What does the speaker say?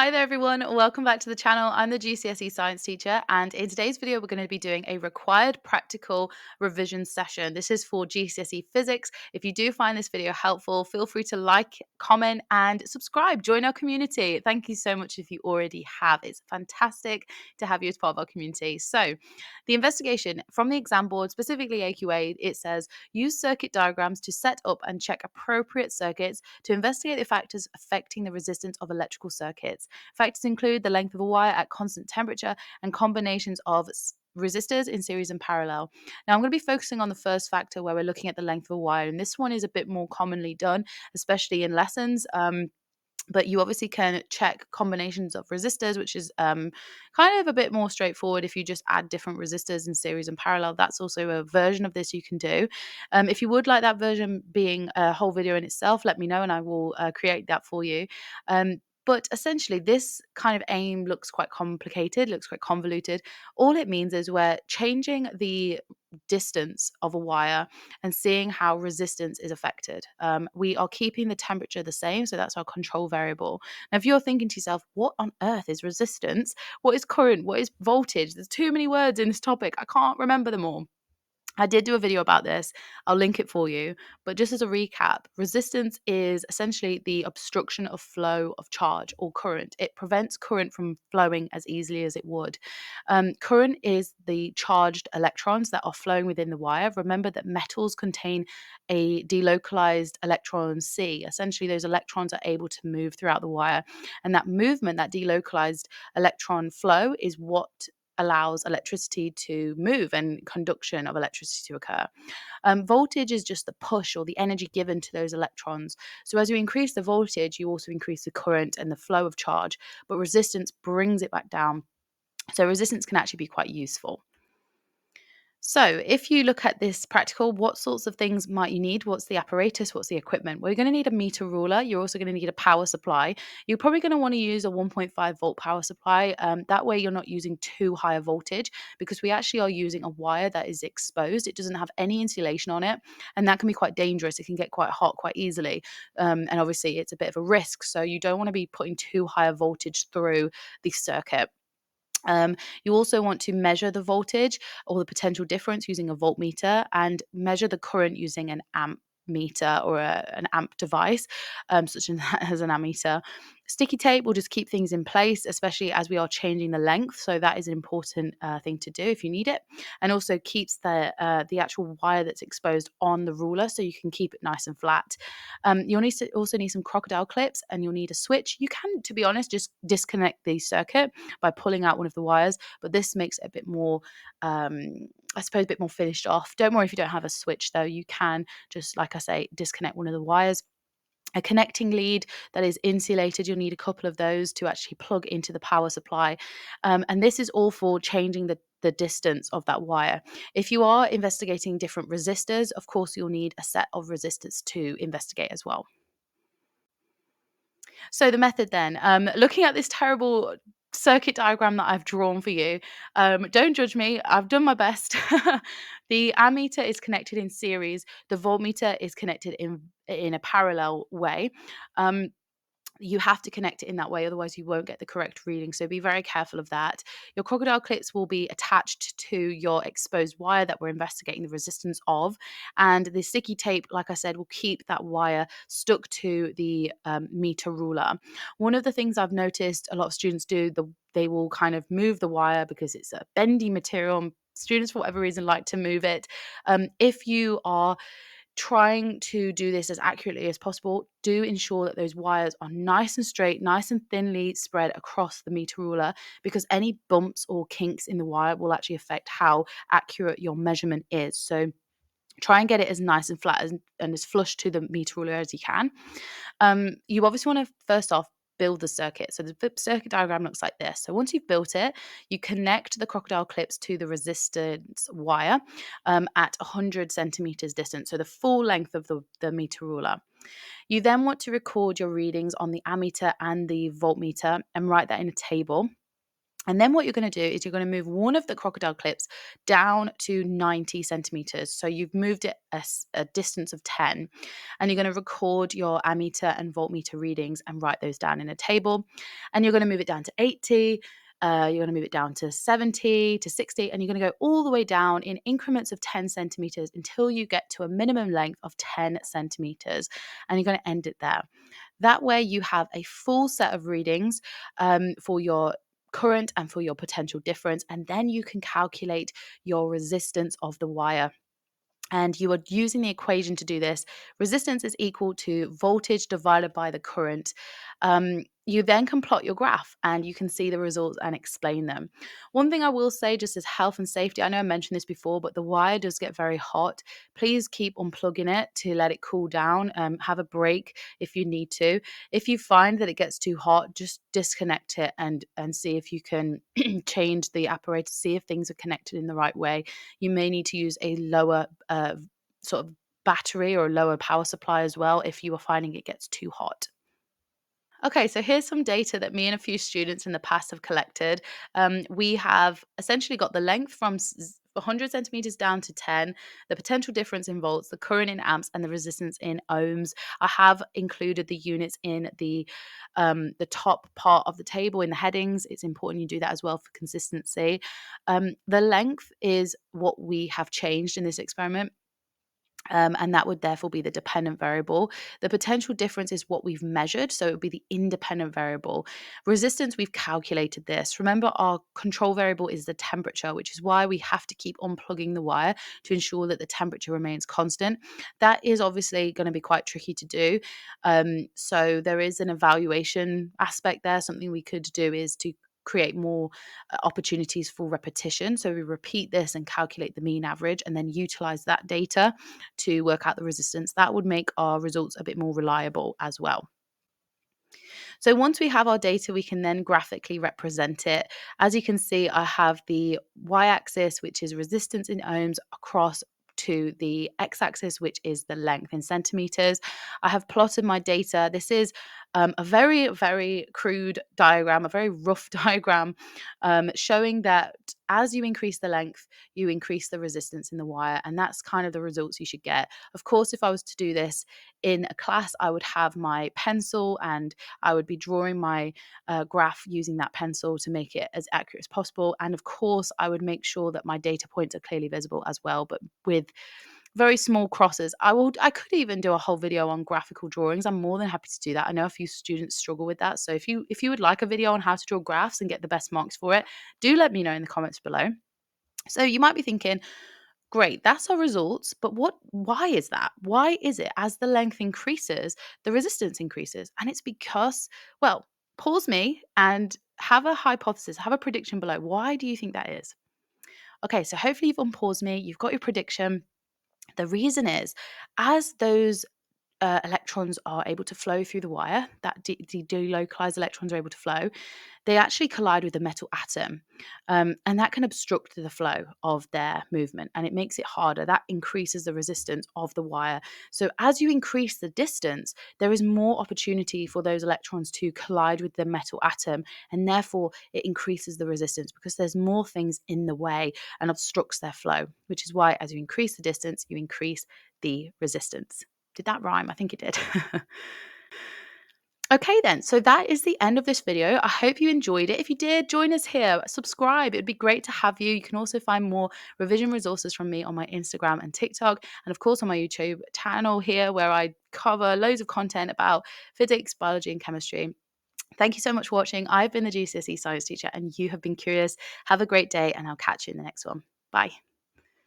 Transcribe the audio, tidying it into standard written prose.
Hi there everyone, welcome back to the channel. I'm the GCSE science teacher, and in today's video we're going to be doing a required practical revision session. This is for GCSE Physics. If you do find this video helpful, feel free to like, comment and subscribe. Join our community. Thank you so much if you already have. It's fantastic to have you as part of our community. So the investigation from the exam board, specifically AQA, it says use circuit diagrams to set up and check appropriate circuits to investigate the factors affecting the resistance of electrical circuits. Factors include the length of a wire at constant temperature and combinations of resistors in series and parallel. Now, I'm going to be focusing on the first factor where we're looking at the length of a wire, and this one is a bit more commonly done, especially in lessons. But you obviously can check combinations of resistors, which is kind of a bit more straightforward if you just add different resistors in series and parallel. That's also a version of this you can do. If you would like that version being a whole video in itself, let me know and I will create that for you. But essentially, this kind of aim looks quite complicated, looks quite convoluted. All it means is we're changing the distance of a wire and seeing how resistance is affected. We are keeping the temperature the same, so that's our control variable. Now, if you're thinking to yourself, what on earth is resistance? What is current? What is voltage? There's too many words in this topic. I can't remember them all. I did do a video about this. I'll link it for you. But just as a recap, resistance is essentially the obstruction of flow of charge or current. It prevents current from flowing as easily as it would. Current is the charged electrons that are flowing within the wire. Remember that metals contain a delocalized electron C. Essentially, those electrons are able to move throughout the wire. And that movement, that delocalized electron flow, is what allows electricity to move and conduction of electricity to occur. Voltage is just the push or the energy given to those electrons. So as you increase the voltage, you also increase the current and the flow of charge, but resistance brings it back down. So resistance can actually be quite useful. So, if you look at this practical, what sorts of things might you need? What's the apparatus? What's the equipment? Well, you're going to need a meter ruler. You're also going to need a power supply. You're probably going to want to use a 1.5 volt power supply. That way, you're not using too high a voltage because we actually are using a wire that is exposed. It doesn't have any insulation on it, and that can be quite dangerous. It can get quite hot quite easily. And obviously, it's a bit of a risk. So, you don't want to be putting too high a voltage through the circuit. You also want to measure the voltage or the potential difference using a voltmeter and measure the current using an amp meter or an amp device, such as an ammeter. Sticky tape will just keep things in place, especially as we are changing the length. So that is an important thing to do if you need it, and also keeps the actual wire that's exposed on the ruler, so you can keep it nice and flat. You'll also need some crocodile clips, and you'll need a switch. You can, to be honest, just disconnect the circuit by pulling out one of the wires, but this makes it a bit more, I suppose, a bit more finished off. Don't worry if you don't have a switch though. You can just, like I say, disconnect one of the wires. A connecting lead that is insulated, you'll need a couple of those to actually plug into the power supply. And this is all for changing the distance of that wire. If you are investigating different resistors, of course, you'll need a set of resistors to investigate as well. So the method then, looking at this terrible circuit diagram that I've drawn for you, don't judge me. I've done my best. The ammeter is connected in series. The voltmeter is connected in a parallel way. Um, you have to connect it in that way, otherwise you won't get the correct reading. So be very careful of that. Your crocodile clips will be attached to your exposed wire that we're investigating the resistance of. And the sticky tape, like I said, will keep that wire stuck to the meter ruler. One of the things I've noticed a lot of students do, they will kind of move the wire because it's a bendy material. And students, for whatever reason, like to move it. If you are trying to do this as accurately as possible, do ensure that those wires are nice and straight, nice and thinly spread across the meter ruler, because any bumps or kinks in the wire will actually affect how accurate your measurement is. So try and get it as nice and flat and as flush to the meter ruler as you can. You obviously want to first off build the circuit. So the circuit diagram looks like this. So once you've built it, you connect the crocodile clips to the resistance wire at 100 centimeters distance, so the full length of the meter ruler. You then want to record your readings on the ammeter and the voltmeter and write that in a table. And then what you're going to do is you're going to move one of the crocodile clips down to 90 centimeters. So you've moved it a distance of 10, and you're going to record your ammeter and voltmeter readings and write those down in a table. And you're going to move it down to 80. You're going to move it down to 70 to 60, and you're going to go all the way down in increments of 10 centimeters until you get to a minimum length of 10 centimeters. And you're going to end it there. That way, you have a full set of readings for your current and for your potential difference. And then you can calculate your resistance of the wire. And you are using the equation to do this. Resistance is equal to voltage divided by the current. You then can plot your graph and you can see the results and explain them. One thing I will say, just as health and safety, I know I mentioned this before, but the wire does get very hot. Please keep unplugging it to let it cool down. Have a break if you need to. If you find that it gets too hot, just disconnect it and see if you can change the apparatus, see if things are connected in the right way. You may need to use a lower sort of battery or a lower power supply as well if you are finding it gets too hot. Okay, so here's some data that me and a few students in the past have collected. We have essentially got the length from 100 centimeters down to 10, the potential difference in volts, the current in amps, and the resistance in ohms. I have included the units in the top part of the table in the headings. It's important you do that as well for consistency. The length is what we have changed in this experiment. And that would therefore be the dependent variable. The potential difference is what we've measured, so it would be the independent variable. Resistance, we've calculated this. Remember, our control variable is the temperature, which is why we have to keep unplugging the wire to ensure that the temperature remains constant. That is obviously going to be quite tricky to do. So there is an evaluation aspect there. Something we could do is to create more opportunities for repetition. So we repeat this and calculate the mean average and then utilize that data to work out the resistance. That would make our results a bit more reliable as well. So once we have our data, we can then graphically represent it. As you can see, I have the y-axis, which is resistance in ohms, across to the x-axis, which is the length in centimeters. I have plotted my data. This is a very, very crude diagram, a very rough diagram, showing that as you increase the length, you increase the resistance in the wire, and that's kind of the results you should get. Of course, if I was to do this in a class, I would have my pencil and I would be drawing my graph using that pencil to make it as accurate as possible. And of course, I would make sure that my data points are clearly visible as well, but with very small crosses. I could even do a whole video on graphical drawings. I'm more than happy to do that. I know a few students struggle with that. So if you would like a video on how to draw graphs and get the best marks for it, do let me know in the comments below. So you might be thinking, great, that's our results, but why is that? Why is it as the length increases, the resistance increases? And it's because, well, pause me and have a hypothesis, have a prediction below. Why do you think that is? Okay, so hopefully you've unpaused me, you've got your prediction. The reason is, as those electrons are able to flow through the wire, that delocalized electrons are able to flow, they actually collide with the metal atom. And that can obstruct the flow of their movement and it makes it harder. That increases the resistance of the wire. So as you increase the distance, there is more opportunity for those electrons to collide with the metal atom, and therefore it increases the resistance because there's more things in the way and obstructs their flow, which is why as you increase the distance, you increase the resistance. Did that rhyme? I think it did. Okay then, so that is the end of this video. I hope you enjoyed it. If you did, join us here, subscribe. It'd be great to have you. You can also find more revision resources from me on my Instagram and TikTok, and of course on my YouTube channel here where I cover loads of content about physics, biology, and chemistry. Thank you so much for watching. I've been the GCSE science teacher and you have been curious. Have a great day and I'll catch you in the next one. Bye.